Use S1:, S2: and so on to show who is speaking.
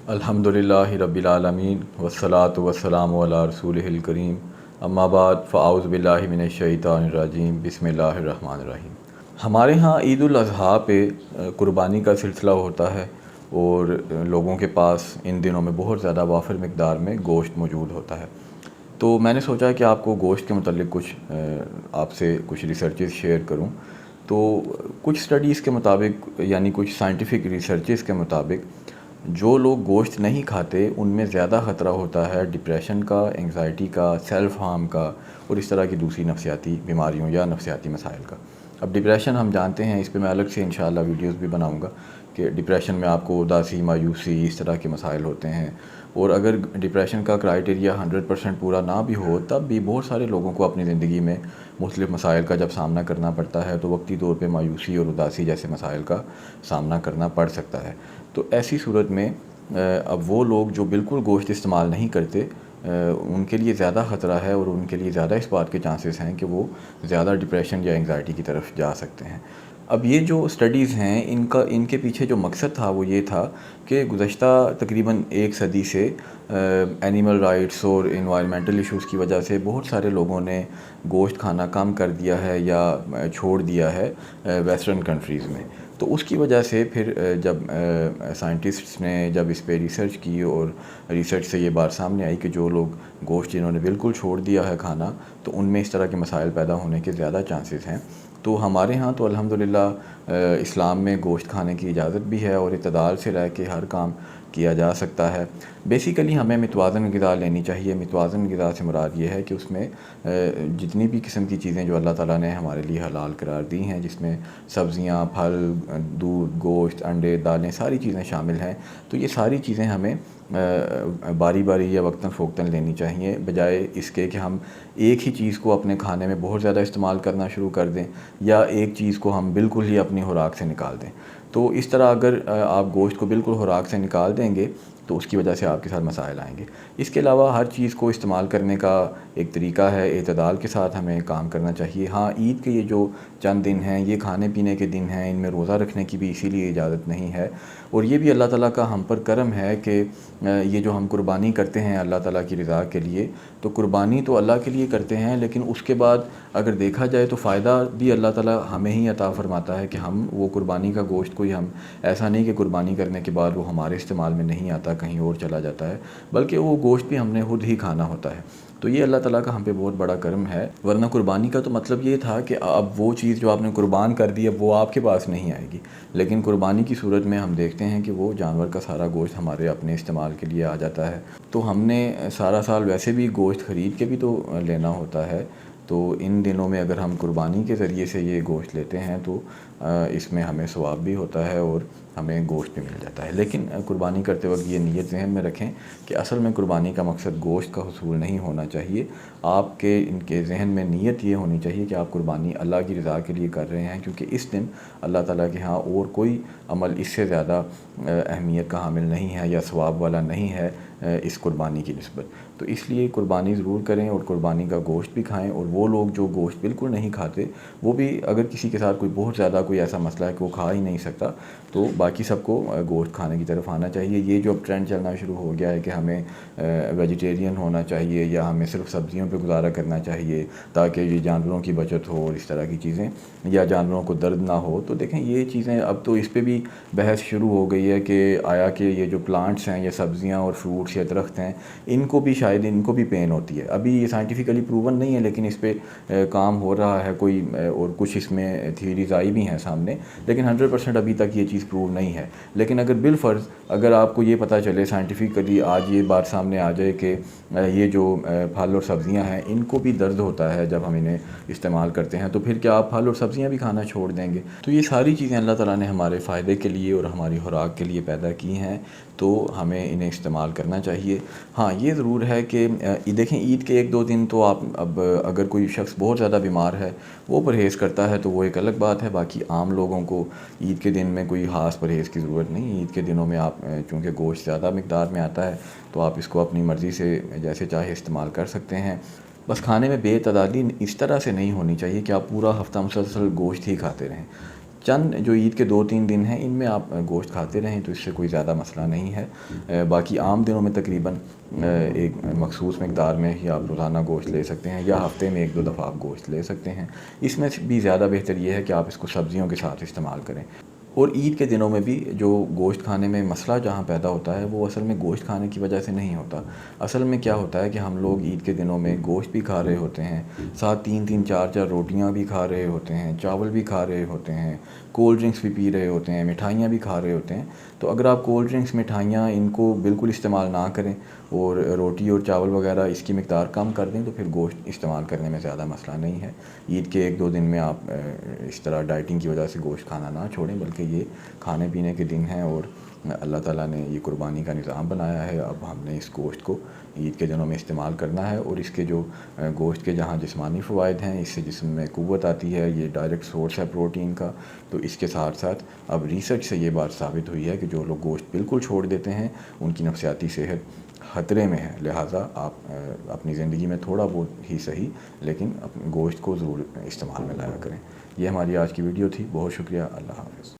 S1: الحمدللہ رب العالمین والصلاة والسلام علی رسولہ الکریم اما بعد فاعوذ باللہ من الشیطان الرجیم بسم اللہ الرحمن الرحیم۔ ہمارے ہاں عید الاضحیٰ پہ قربانی کا سلسلہ ہوتا ہے اور لوگوں کے پاس ان دنوں میں بہت زیادہ وافر مقدار میں گوشت موجود ہوتا ہے، تو میں نے سوچا کہ آپ کو گوشت کے متعلق آپ سے کچھ ریسرچز شیئر کروں۔ تو کچھ سٹڈیز کے مطابق، یعنی کچھ سائنٹیفک ریسرچز کے مطابق، جو لوگ گوشت نہیں کھاتے ان میں زیادہ خطرہ ہوتا ہے ڈپریشن کا، انگزائٹی کا، سیلف ہارم کا اور اس طرح کی دوسری نفسیاتی بیماریوں یا نفسیاتی مسائل کا۔ اب ڈپریشن ہم جانتے ہیں، اس پہ میں الگ سے انشاءاللہ ویڈیوز بھی بناؤں گا کہ ڈپریشن میں آپ کو اداسی، مایوسی، اس طرح کے مسائل ہوتے ہیں، اور اگر ڈپریشن کا کرائٹیریا 100% پورا نہ بھی ہو تب بھی بہت سارے لوگوں کو اپنی زندگی میں مختلف مسائل کا جب سامنا کرنا پڑتا ہے تو وقتی طور پہ مایوسی اور اداسی جیسے مسائل کا سامنا کرنا پڑ سکتا ہے۔ تو ایسی صورت میں اب وہ لوگ جو بالکل گوشت استعمال نہیں کرتے ان کے لیے زیادہ خطرہ ہے، اور ان کے لیے زیادہ اس بات کے چانسز ہیں کہ وہ زیادہ ڈپریشن یا انگزائٹی کی طرف جا سکتے ہیں۔ اب یہ جو سٹڈیز ہیں ان کے پیچھے جو مقصد تھا وہ یہ تھا کہ گزشتہ تقریباً 1 صدی سے اینیمل رائٹس اور انوائرمنٹل ایشوز کی وجہ سے بہت سارے لوگوں نے گوشت کھانا کم کر دیا ہے یا چھوڑ دیا ہے ویسٹرن کنٹریز میں۔ تو اس کی وجہ سے پھر جب سائنٹسٹس نے جب اس پہ ریسرچ کی اور ریسرچ سے یہ بات سامنے آئی کہ جو لوگ گوشت جنہوں نے بالکل چھوڑ دیا ہے کھانا تو ان میں اس طرح کے مسائل پیدا ہونے کے زیادہ چانسز ہیں۔ تو ہمارے ہاں تو الحمدللہ اسلام میں گوشت کھانے کی اجازت بھی ہے اور اعتدال سے رہ کے ہر کام کیا جا سکتا ہے۔ بیسیکلی ہمیں متوازن غذا لینی چاہیے۔ متوازن غذا سے مراد یہ ہے کہ اس میں جتنی بھی قسم کی چیزیں جو اللہ تعالیٰ نے ہمارے لیے حلال قرار دی ہیں، جس میں سبزیاں، پھل، دودھ، گوشت، انڈے، دالیں، ساری چیزیں شامل ہیں، تو یہ ساری چیزیں ہمیں باری باری یا وقتاً فوقتاً لینی چاہیے، بجائے اس کے کہ ہم ایک ہی چیز کو اپنے کھانے میں بہت زیادہ استعمال کرنا شروع کر دیں یا ایک چیز کو ہم بالکل ہی اپنی خوراک سے نکال دیں۔ تو اس طرح اگر آپ گوشت کو بالکل خوراک سے نکال دیں گے تو اس کی وجہ سے آپ کے ساتھ مسائل آئیں گے۔ اس کے علاوہ ہر چیز کو استعمال کرنے کا ایک طریقہ ہے، اعتدال کے ساتھ ہمیں کام کرنا چاہیے۔ ہاں، عید کے یہ جو چند دن ہیں یہ کھانے پینے کے دن ہیں، ان میں روزہ رکھنے کی بھی اسی لیے اجازت نہیں ہے، اور یہ بھی اللہ تعالیٰ کا ہم پر کرم ہے کہ یہ جو ہم قربانی کرتے ہیں اللہ تعالیٰ کی رضا کے لیے، تو قربانی تو اللہ کے لیے کرتے ہیں، لیکن اس کے بعد اگر دیکھا جائے تو فائدہ بھی اللہ تعالیٰ ہمیں ہی عطا فرماتا ہے کہ ہم وہ قربانی کا گوشت کوئی ہم ایسا نہیں کہ قربانی کرنے کے بعد وہ ہمارے استعمال میں نہیں آتا، کہیں اور چلا جاتا ہے، بلکہ وہ گوشت بھی ہم نے خود ہی کھانا ہوتا ہے۔ تو یہ اللہ تعالیٰ کا ہم پہ بہت بڑا کرم ہے، ورنہ قربانی کا تو مطلب یہ تھا کہ اب وہ چیز جو آپ نے قربان کر دی اب وہ آپ کے پاس نہیں آئے گی، لیکن قربانی کی صورت میں ہم دیکھتے ہیں کہ وہ جانور کا سارا گوشت ہمارے اپنے استعمال کے لیے آ جاتا ہے۔ تو ہم نے سارا سال ویسے بھی گوشت خرید کے بھی تو لینا ہوتا ہے، تو ان دنوں میں اگر ہم قربانی کے ذریعے سے یہ گوشت لیتے ہیں تو اس میں ہمیں ثواب بھی ہوتا ہے اور ہمیں گوشت بھی مل جاتا ہے۔ لیکن قربانی کرتے وقت یہ نیت ذہن میں رکھیں کہ اصل میں قربانی کا مقصد گوشت کا حصول نہیں ہونا چاہیے، آپ کے ان کے ذہن میں نیت یہ ہونی چاہیے کہ آپ قربانی اللہ کی رضا کے لیے کر رہے ہیں، کیونکہ اس دن اللہ تعالیٰ کے ہاں اور کوئی عمل اس سے زیادہ اہمیت کا حامل نہیں ہے یا ثواب والا نہیں ہے اس قربانی کی نسبت۔ تو اس لیے قربانی ضرور کریں اور قربانی کا گوشت بھی کھائیں، اور وہ لوگ جو گوشت بالکل نہیں کھاتے وہ بھی، اگر کسی کے ساتھ کوئی بہت زیادہ کوئی ایسا مسئلہ ہے کہ وہ کھا ہی نہیں سکتا، تو باقی سب کو گوشت کھانے کی طرف آنا چاہیے۔ یہ جو اب ٹرینڈ چلنا شروع ہو گیا ہے کہ ہمیں ویجیٹیرین ہونا چاہیے یا ہمیں صرف سبزیوں پہ گزارا کرنا چاہیے تاکہ یہ جانوروں کی بچت ہو اور اس طرح کی چیزیں، یا جانوروں کو درد نہ ہو، تو دیکھیں یہ چیزیں اب تو اس پہ بھی بحث شروع ہو گئی ہے کہ آیا کہ یہ جو پلانٹس ہیں، یہ سبزیاں اور فروٹس یا درخت ہیں، ان کو بھی شاید ان کو بھی پین ہوتی ہے۔ ابھی یہ سائنٹیفیکلی پروون نہیں ہے، لیکن اس پہ کام ہو رہا ہے کوئی، اور کچھ اس میں تھیوریز آئی بھی ہیں سامنے، لیکن 100% ابھی تک یہ چیز پروو نہیں ہے۔ لیکن اگر بالفرض اگر آپ کو یہ پتہ چلے سائنٹیفکلی آج یہ بات سامنے آ جائے کہ یہ جو پھل اور سبزیاں ہیں ان کو بھی درد ہوتا ہے جب ہم انہیں استعمال کرتے ہیں، تو پھر کیا آپ پھل اور سبزیاں بھی کھانا چھوڑ دیں گے؟ تو یہ ساری چیزیں اللہ تعالیٰ نے ہمارے فائدے کے لیے اور ہماری خوراک کے لیے پیدا کی ہیں، تو ہمیں انہیں استعمال کرنا چاہیے۔ ہاں، یہ ضرور ہے کہ دیکھیں عید کے 1-2 دن تو آپ اب اگر کوئی شخص بہت زیادہ بیمار ہے وہ پرہیز کرتا ہے تو وہ ایک الگ بات ہے، باقی عام لوگوں کو عید کے دن میں کوئی خاص پرہیز کی ضرورت نہیں۔ عید کے دنوں میں آپ چونکہ گوشت زیادہ مقدار میں آتا ہے تو آپ اس کو اپنی مرضی سے جیسے چاہے استعمال کر سکتے ہیں، بس کھانے میں بے اعتدالی اس طرح سے نہیں ہونی چاہیے کہ آپ پورا ہفتہ مسلسل گوشت ہی کھاتے رہیں۔ چند جو عید کے 2-3 دن ہیں ان میں آپ گوشت کھاتے رہیں تو اس سے کوئی زیادہ مسئلہ نہیں ہے. باقی عام دنوں میں تقریباً ایک مخصوص مقدار میں ہی آپ روزانہ گوشت لے سکتے ہیں یا ہفتے میں 1-2 دفعہ آپ گوشت لے سکتے ہیں. اس میں بھی زیادہ بہتر یہ ہے کہ آپ اس کو سبزیوں کے ساتھ استعمال کریں. اور عید کے دنوں میں بھی جو گوشت کھانے میں مسئلہ جہاں پیدا ہوتا ہے وہ اصل میں گوشت کھانے کی وجہ سے نہیں ہوتا. اصل میں کیا ہوتا ہے کہ ہم لوگ عید کے دنوں میں گوشت بھی کھا رہے ہوتے ہیں، ساتھ 3-3 4-4 روٹیاں بھی کھا رہے ہوتے ہیں، چاول بھی کھا رہے ہوتے ہیں، کولڈ ڈرنکس بھی پی رہے ہوتے ہیں، مٹھائیاں بھی کھا رہے ہوتے ہیں. تو اگر آپ کولڈ ڈرنکس، مٹھائیاں ان کو بالکل استعمال نہ کریں اور روٹی اور چاول وغیرہ اس کی مقدار کم کر دیں تو پھر گوشت استعمال کرنے میں زیادہ مسئلہ نہیں ہے. عید کے 1-2 دن میں آپ اس طرح ڈائٹنگ کی وجہ سے گوشت کھانا نہ چھوڑیں، بلکہ یہ کھانے پینے کے دن ہیں اور اللہ تعالیٰ نے یہ قربانی کا نظام بنایا ہے. اب ہم نے اس گوشت کو عید کے دنوں میں استعمال کرنا ہے اور اس کے جو گوشت کے جہاں جسمانی فوائد ہیں، اس سے جسم میں قوت آتی ہے، یہ ڈائریکٹ سورس ہے پروٹین کا. تو اس کے ساتھ ساتھ اب ریسرچ سے یہ بات ثابت ہوئی ہے کہ جو لوگ گوشت بالکل چھوڑ دیتے ہیں ان کی نفسیاتی صحت خطرے میں ہے. لہٰذا آپ اپنی زندگی میں تھوڑا بہت ہی صحیح لیکن گوشت کو ضرور استعمال میں لایا کریں. یہ ہماری آج کی ویڈیو تھی. بہت شکریہ. اللہ حافظ.